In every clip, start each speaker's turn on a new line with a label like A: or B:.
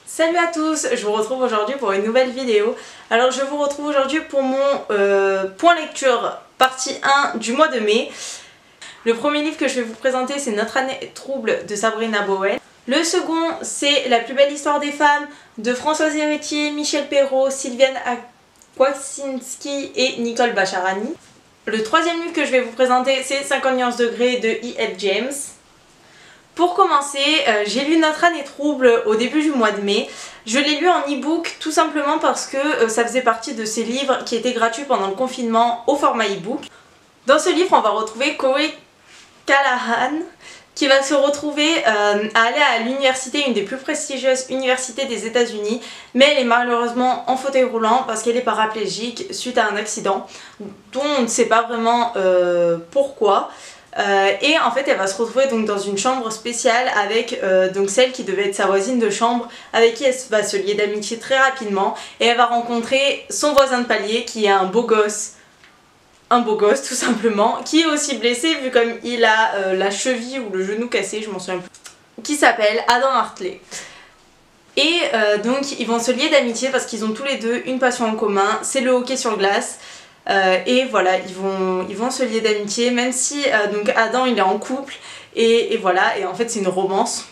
A: Salut à tous, je vous retrouve aujourd'hui pour une nouvelle vidéo. Alors je vous retrouve aujourd'hui pour mon point lecture partie 1 du mois de mai. Le premier livre que je vais vous présenter, c'est Notre année trouble de Sabrina Bowell. Le second, c'est La plus belle histoire des femmes de Françoise Héritier, Michel Perrault, Sylviane Akwasinski et Nicole Bacharani. Le troisième livre que je vais vous présenter, c'est 50 nuances degrés de E.L. James. Pour commencer, j'ai lu Notre année trouble au début du mois de mai. Je l'ai lu en e-book tout simplement parce que ça faisait partie de ces livres qui étaient gratuits pendant le confinement au format e-book. Dans ce livre, on va retrouver Corey Callahan qui va se retrouver à aller à l'université, une des plus prestigieuses universités des États-Unis, mais elle est malheureusement en fauteuil roulant parce qu'elle est paraplégique suite à un accident dont on ne sait pas vraiment pourquoi. Et en fait elle va se retrouver donc dans une chambre spéciale avec donc celle qui devait être sa voisine de chambre, avec qui elle va se lier d'amitié très rapidement, et elle va rencontrer son voisin de palier qui est un beau gosse tout simplement, qui est aussi blessé vu comme il a la cheville ou le genou cassé, je m'en souviens plus, qui s'appelle Adam Hartley. Et donc ils vont se lier d'amitié parce qu'ils ont tous les deux une passion en commun, c'est le hockey sur glace. Et voilà, ils vont se lier d'amitié, même si donc Adam il est en couple, et voilà, et en fait c'est une romance.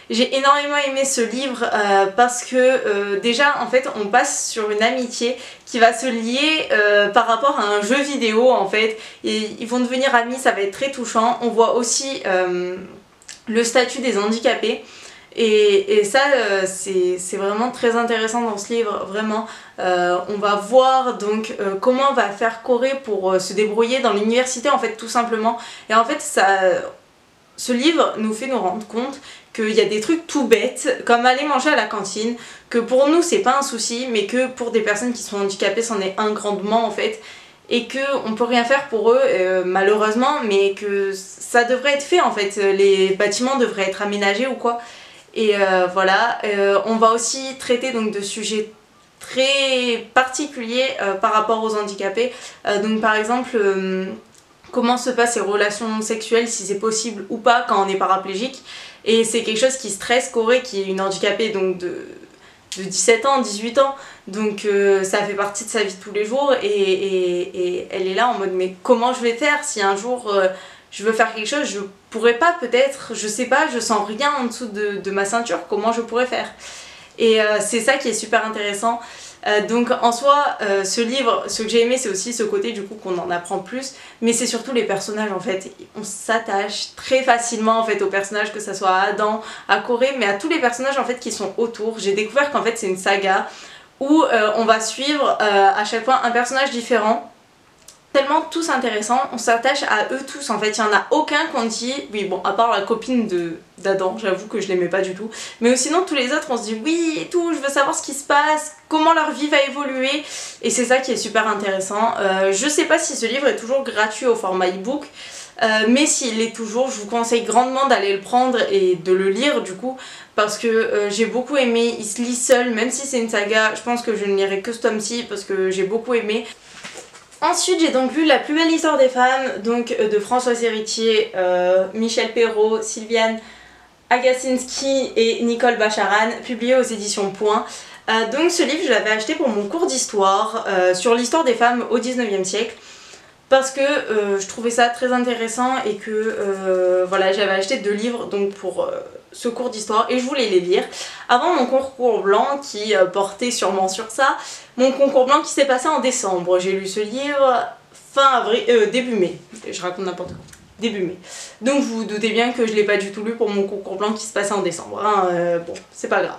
A: J'ai énormément aimé ce livre parce que déjà en fait on passe sur une amitié qui va se lier par rapport à un jeu vidéo en fait, et ils vont devenir amis, ça va être très touchant. On voit aussi le statut des handicapés. Et ça c'est vraiment très intéressant dans ce livre, vraiment. On va voir donc comment va faire Corey pour se débrouiller dans l'université en fait, tout simplement. Et en fait ce livre nous fait nous rendre compte qu'il y a des trucs tout bêtes comme aller manger à la cantine, que pour nous c'est pas un souci, mais que pour des personnes qui sont handicapées c'en est un grandement en fait, et qu'on peut rien faire pour eux malheureusement, mais que ça devrait être fait en fait, les bâtiments devraient être aménagés ou quoi. Et voilà, on va aussi traiter donc de sujets très particuliers par rapport aux handicapés. Donc par exemple, comment se passent les relations sexuelles, si c'est possible ou pas quand on est paraplégique. Et c'est quelque chose qui stresse Corey, qui est une handicapée donc de 17 ans, 18 ans. Donc ça fait partie de sa vie de tous les jours, et elle est là en mode mais comment je vais faire si un jour je veux faire quelque chose, je pourrais pas peut-être, je sais pas, je sens rien en dessous de ma ceinture, comment je pourrais faire. Et c'est ça qui est super intéressant. Donc en soi, ce livre, ce que j'ai aimé, c'est aussi ce côté du coup qu'on en apprend plus, mais c'est surtout les personnages en fait. On s'attache très facilement en fait aux personnages, que ça soit à Adam, à Corey, mais à tous les personnages en fait qui sont autour. J'ai découvert qu'en fait c'est une saga où on va suivre à chaque fois un personnage différent. Tellement tous intéressants, on s'attache à eux tous en fait, il n'y en a aucun qu'on dit, oui bon à part la copine d'Adam, j'avoue que je l'aimais pas du tout, mais sinon tous les autres on se dit oui et tout, je veux savoir ce qui se passe, comment leur vie va évoluer, et c'est ça qui est super intéressant. Je sais pas si ce livre est toujours gratuit au format e-book, mais s'il l'est toujours, je vous conseille grandement d'aller le prendre et de le lire du coup, parce que j'ai beaucoup aimé, il se lit seul, même si c'est une saga, je pense que je ne lirai que ce tome-ci parce que j'ai beaucoup aimé. Ensuite j'ai donc lu La plus belle histoire des femmes, donc de Françoise Héritier, Michel Perrault, Sylviane Agacinski et Nicole Bacharani, publié aux éditions Point. Donc ce livre je l'avais acheté pour mon cours d'histoire sur l'histoire des femmes au 19e siècle, parce que je trouvais ça très intéressant et que voilà, j'avais acheté 2 livres donc pour ce cours d'histoire et je voulais les lire avant mon concours blanc qui portait sûrement sur ça, mon concours blanc qui s'est passé en décembre. J'ai lu ce livre fin avril, début mai, je raconte n'importe quoi, début mai. Donc vous vous doutez bien que je l'ai pas du tout lu pour mon concours blanc qui se passait en décembre, hein. Bon c'est pas grave.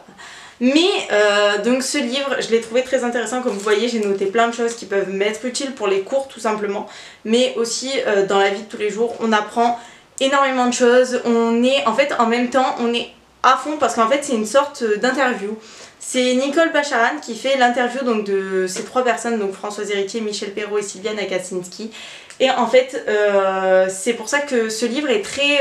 A: Mais donc ce livre je l'ai trouvé très intéressant, comme vous voyez j'ai noté plein de choses qui peuvent m'être utiles pour les cours tout simplement, mais aussi dans la vie de tous les jours on apprend énormément de choses. On est en fait en même temps on est à fond parce qu'en fait c'est une sorte d'interview. C'est Nicole Bacharani qui fait l'interview donc de ces 3 personnes, donc Françoise Héritier, Michel Perrault et Sylviane Agacinski. Et en fait c'est pour ça que ce livre est très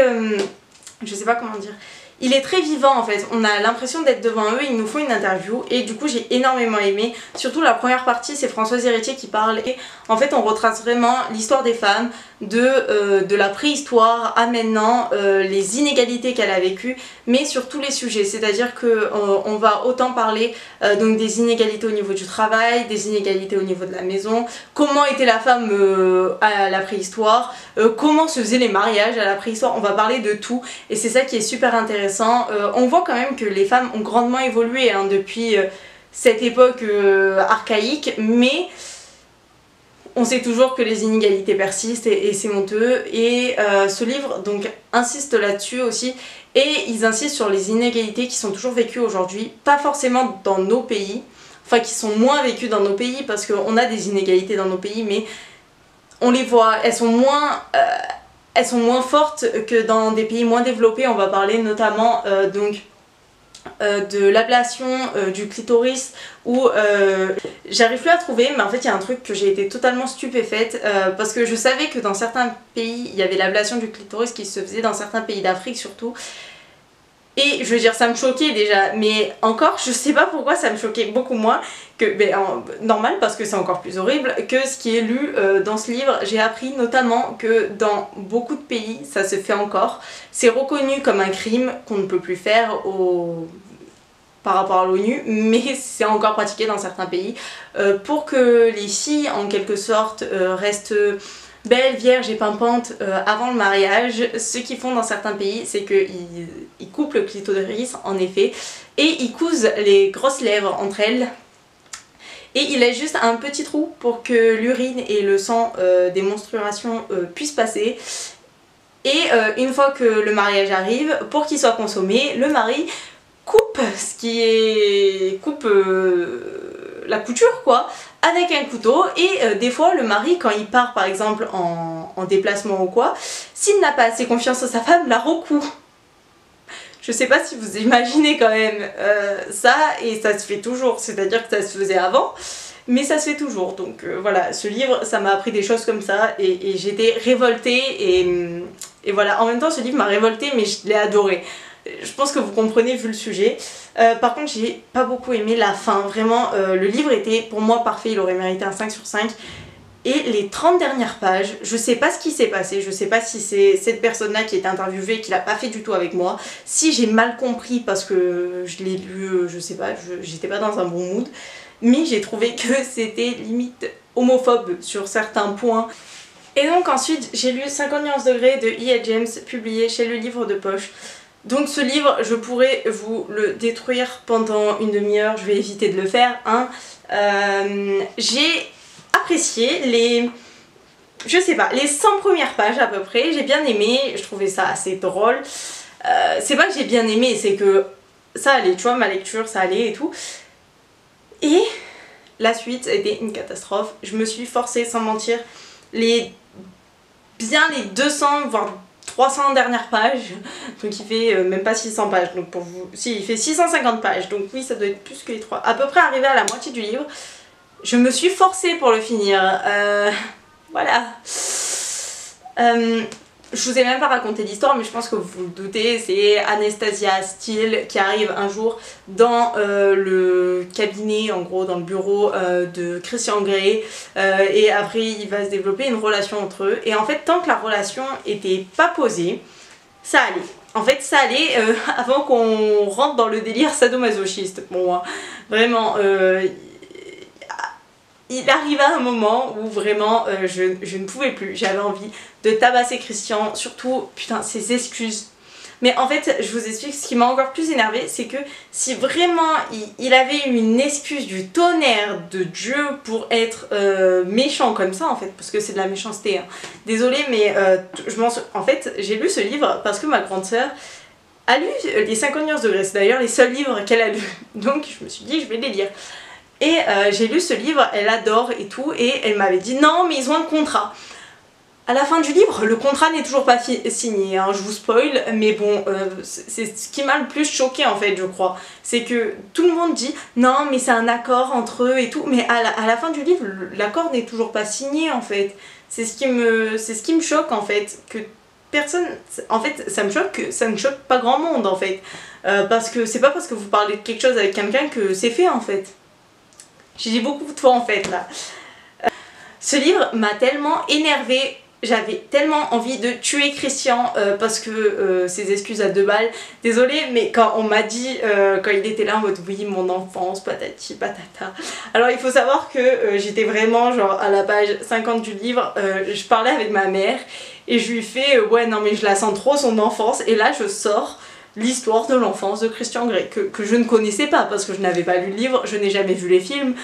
A: je sais pas comment dire, il est très vivant en fait, on a l'impression d'être devant eux, ils nous font une interview et du coup j'ai énormément aimé. Surtout la première partie, c'est Françoise Héritier qui parle et en fait on retrace vraiment l'histoire des femmes de la préhistoire à maintenant, les inégalités qu'elle a vécues, mais sur tous les sujets, c'est-à-dire qu'on va autant parler donc des inégalités au niveau du travail, des inégalités au niveau de la maison, comment était la femme à la préhistoire, comment se faisaient les mariages à la préhistoire, on va parler de tout et c'est ça qui est super intéressant. On voit quand même que les femmes ont grandement évolué hein, depuis cette époque archaïque, mais on sait toujours que les inégalités persistent et c'est honteux. Et ce livre donc insiste là-dessus aussi, et ils insistent sur les inégalités qui sont toujours vécues aujourd'hui, pas forcément dans nos pays, enfin qui sont moins vécues dans nos pays parce qu'on a des inégalités dans nos pays, mais on les voit, elles sont moins fortes que dans des pays moins développés. On va parler notamment de l'ablation du clitoris où j'arrive plus à trouver, mais en fait il y a un truc que j'ai été totalement stupéfaite parce que je savais que dans certains pays il y avait l'ablation du clitoris qui se faisait, dans certains pays d'Afrique surtout. Et je veux dire, ça me choquait déjà, mais encore, je sais pas pourquoi ça me choquait beaucoup moins que, normal parce que c'est encore plus horrible que ce qui est lu dans ce livre. J'ai appris notamment que dans beaucoup de pays, ça se fait encore. C'est reconnu comme un crime qu'on ne peut plus faire par rapport à l'ONU, mais c'est encore pratiqué dans certains pays pour que les filles, en quelque sorte, restent belles, vierges et pimpantes avant le mariage. Ce qu'ils font dans certains pays, c'est qu'ils coupent le clitoris en effet et ils cousent les grosses lèvres entre elles et il laisse juste un petit trou pour que l'urine et le sang des menstruations puissent passer. Et une fois que le mariage arrive, pour qu'il soit consommé, le mari coupe la couture quoi, avec un couteau. Et des fois le mari, quand il part par exemple en déplacement ou quoi, s'il n'a pas assez confiance en sa femme, la recoue. Je sais pas si vous imaginez quand même ça, et ça se fait toujours, c'est-à-dire que ça se faisait avant, mais ça se fait toujours. Donc voilà, ce livre, ça m'a appris des choses comme ça, et j'étais révoltée, et voilà. En même temps, ce livre m'a révoltée, mais je l'ai adoré. Je pense que vous comprenez vu le sujet. Par contre, j'ai pas beaucoup aimé la fin, vraiment, le livre était pour moi parfait, il aurait mérité un 5 sur 5. Et les 30 dernières pages, je sais pas ce qui s'est passé, je sais pas si c'est cette personne-là qui est interviewée qui l'a pas fait du tout avec moi, si j'ai mal compris parce que je l'ai lu, je sais pas, j'étais pas dans un bon mood, mais j'ai trouvé que c'était limite homophobe sur certains points. Et donc ensuite, j'ai lu 50 nuances degrés de E.L. James, publié chez Le Livre de Poche. Donc ce livre, je pourrais vous le détruire pendant une demi-heure, je vais éviter de le faire, hein. J'ai apprécié les 100 premières pages à peu près, j'ai bien aimé, je trouvais ça assez drôle. C'est pas que j'ai bien aimé, c'est que ça allait, tu vois, ma lecture ça allait et tout. Et la suite était une catastrophe, je me suis forcée sans mentir les 200 voire 300 dernières pages, donc il fait même pas 600 pages, donc pour vous, si il fait 650 pages, donc oui ça doit être plus que les 3, à peu près arrivé à la moitié du livre. Je me suis forcée pour le finir, voilà. Je vous ai même pas raconté l'histoire, mais je pense que vous vous doutez, c'est Anastasia Steele qui arrive un jour dans le cabinet, en gros dans le bureau de Christian Grey, et après il va se développer une relation entre eux, et en fait tant que la relation était pas posée, ça allait. En fait ça allait avant qu'on rentre dans le délire sadomasochiste pour moi, vraiment. Il arriva un moment où vraiment je ne pouvais plus, j'avais envie de tabasser Christian, surtout putain ses excuses. Mais en fait je vous explique, ce qui m'a encore plus énervé, c'est que si vraiment il avait eu une excuse du tonnerre de Dieu pour être méchant comme ça en fait, parce que c'est de la méchanceté, hein. Désolée mais en fait j'ai lu ce livre parce que ma grande sœur a lu les 50 nuances degrés, c'est d'ailleurs les seuls livres qu'elle a lus, donc je me suis dit je vais les lire. Et j'ai lu ce livre, elle adore et tout, et elle m'avait dit non mais ils ont un contrat. À la fin du livre, le contrat n'est toujours pas signé, hein, je vous spoil, mais bon, c'est ce qui m'a le plus choqué en fait, je crois. C'est que tout le monde dit non mais c'est un accord entre eux et tout, mais à la fin du livre, l'accord n'est toujours pas signé en fait. C'est ce qui me choque en fait, que personne, en fait ça me choque que ça ne choque pas grand monde en fait. Parce que c'est pas parce que vous parlez de quelque chose avec quelqu'un que c'est fait en fait. J'ai dit beaucoup de fois en fait là. Ce livre m'a tellement énervée. J'avais tellement envie de tuer Christian parce que ses excuses à 2 balles. Désolée, mais quand on m'a dit, quand il était là en mode oui, mon enfance, patati patata. Alors il faut savoir que j'étais vraiment genre à la page 50 du livre, je parlais avec ma mère et je lui fais ouais non mais je la sens trop son enfance, et là je sors l'histoire de l'enfance de Christian Grey que je ne connaissais pas parce que je n'avais pas lu le livre, je n'ai jamais vu les films,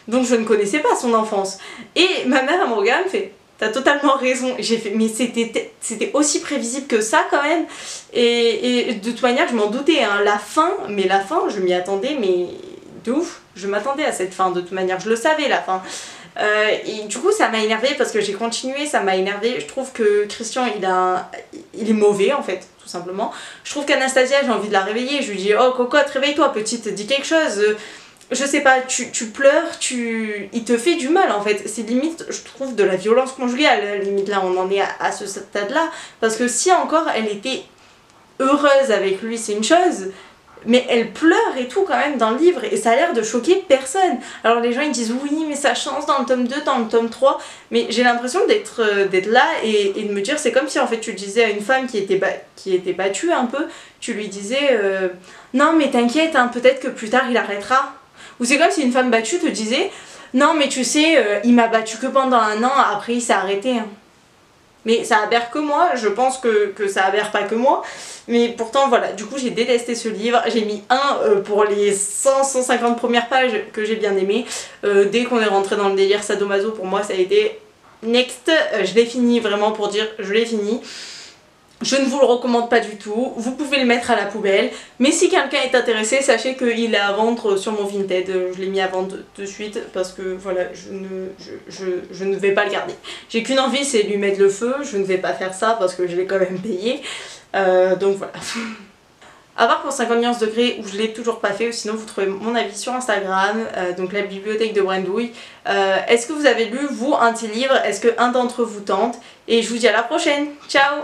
A: donc je ne connaissais pas son enfance. Et ma mère elle me regarde, me fait t'as totalement raison. J'ai fait mais c'était aussi prévisible que ça quand même, et de toute manière je m'en doutais hein. La fin je m'y attendais mais de ouf, je m'attendais à cette fin de toute manière, je le savais la fin. Et du coup ça m'a énervée parce que j'ai continué, ça m'a énervée. Je trouve que Christian il est mauvais en fait, tout simplement. Je trouve qu'Anastasia, j'ai envie de la réveiller, je lui dis oh cocotte réveille-toi petite, dis quelque chose. Je sais pas, tu pleures, il te fait du mal en fait. C'est limite, je trouve, de la violence conjugale. Limite là, on en est à ce stade-là. Parce que si encore elle était heureuse avec lui, c'est une chose. Mais elle pleure et tout quand même dans le livre. Et ça a l'air de choquer personne. Alors les gens ils disent oui, mais ça change dans le tome 2, dans le tome 3. Mais j'ai l'impression d'être là et de me dire, c'est comme si en fait tu disais à une femme qui était battue un peu, tu lui disais non mais t'inquiète, hein, peut-être que plus tard il arrêtera. Ou c'est comme si une femme battue te disait non mais tu sais, il m'a battu que pendant 1 an, après il s'est arrêté. Hein. Mais ça aberre que moi, je pense que ça aberre pas que moi. Mais pourtant voilà, du coup j'ai détesté ce livre. J'ai mis 1 pour les 100-150 premières pages que j'ai bien aimé. Dès qu'on est rentré dans le délire sadomaso, pour moi ça a été next. Je l'ai fini vraiment pour dire je l'ai fini. Je ne vous le recommande pas du tout, vous pouvez le mettre à la poubelle, mais si quelqu'un est intéressé, sachez qu'il est à vendre sur mon Vinted, je l'ai mis à vendre de suite parce que voilà, je ne vais pas le garder. J'ai qu'une envie, c'est de lui mettre le feu, je ne vais pas faire ça parce que je l'ai quand même payé, donc voilà. À part pour 50 nuances de Grey où je l'ai toujours pas fait, ou sinon vous trouvez mon avis sur Instagram, donc la bibliothèque de Brandouille. Est-ce que vous avez lu vous un petit livre? Est-ce qu'un d'entre vous tente? Et je vous dis à la prochaine, ciao!